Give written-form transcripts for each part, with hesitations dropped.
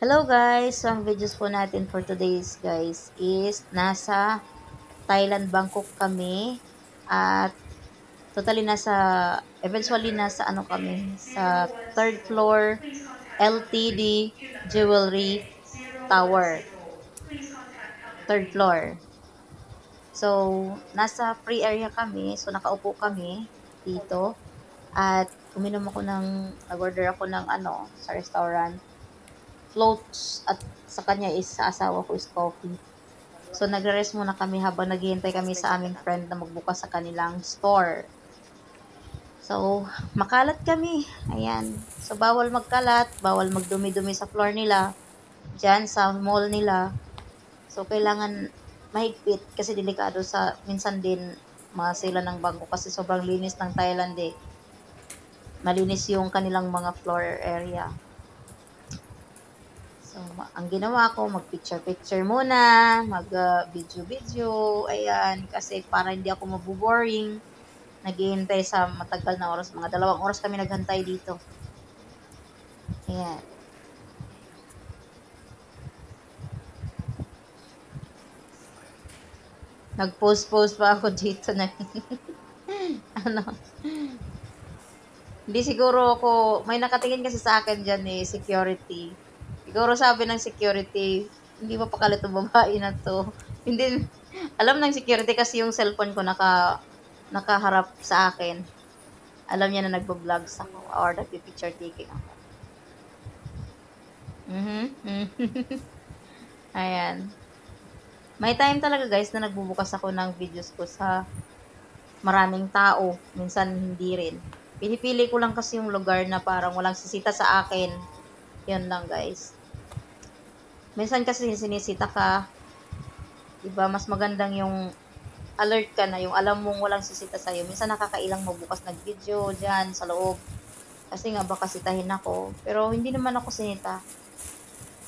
Hello guys! So ang videos po natin for today's guys is nasa Thailand, Bangkok kami at totally eventually nasa ano kami sa third floor LTD Jewelry Tower. Third floor. So, nasa free area kami. So, nakaupo kami dito. At uminom ako nag-order ako ng sa restaurant. Floats at sa kanya is sa asawa ko is coffee. So nagre-rest muna kami habang naghihintay kami sa aming friend na magbukas sa kanilang store. So makalat kami. Ayan. So bawal magkalat, bawal magdumi-dumi sa floor nila. Diyan sa mall nila. So kailangan mahigpit kasi delikado sa minsan din masila ng bangko kasi sobrang linis ng Thailand eh. Malinis yung kanilang mga floor area. So, ang ginawa ko, mag-picture-picture muna, mag-video-video, ayan, kasi para hindi ako mabuboring, naghihintay sa matagal na oras, mga 2 oras kami naghantay dito. Ayan. Nag-post-post pa ako dito na, ano, hindi siguro ako, may nakatingin kasi sa akin dyan eh, security. Siguro sabi ng security, hindi pa pakalit ang babae na to. Hindi, alam ng security kasi yung cellphone ko nakaharap sa akin. Alam niya na nagbo-vlogs ako or nagpi-picture taking ako. Ayan. May time talaga guys na nagbubukas ako ng videos ko sa maraming tao. Minsan hindi rin. Pinipili ko lang kasi yung lugar na parang walang sisita sa akin. Yun lang guys. Minsan kasi sinisita ka, diba, mas magandang yung alert ka na, yung alam mong walang sisita sa'yo. Minsan nakakailang magbukas ng video dyan sa loob. Kasi nga baka sitahin ako. Pero hindi naman ako sinita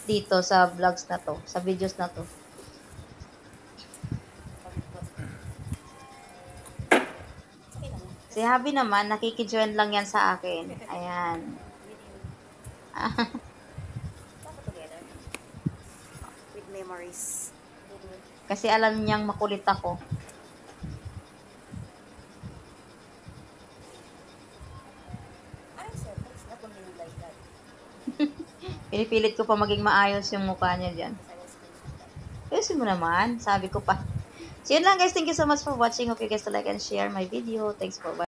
dito sa vlogs na to, sa videos na to. Si Habi naman, nakikijoin lang yan sa akin. Ayan. With memories. Kasi alam niyang makulit ako. Pinipilit ko pa maging maayos yung mukha niya dyan. Ayusin mo naman, sabi ko pa. So yun lang guys, thank you so much for watching. Hope you guys to like and share my video. Thanks for watching.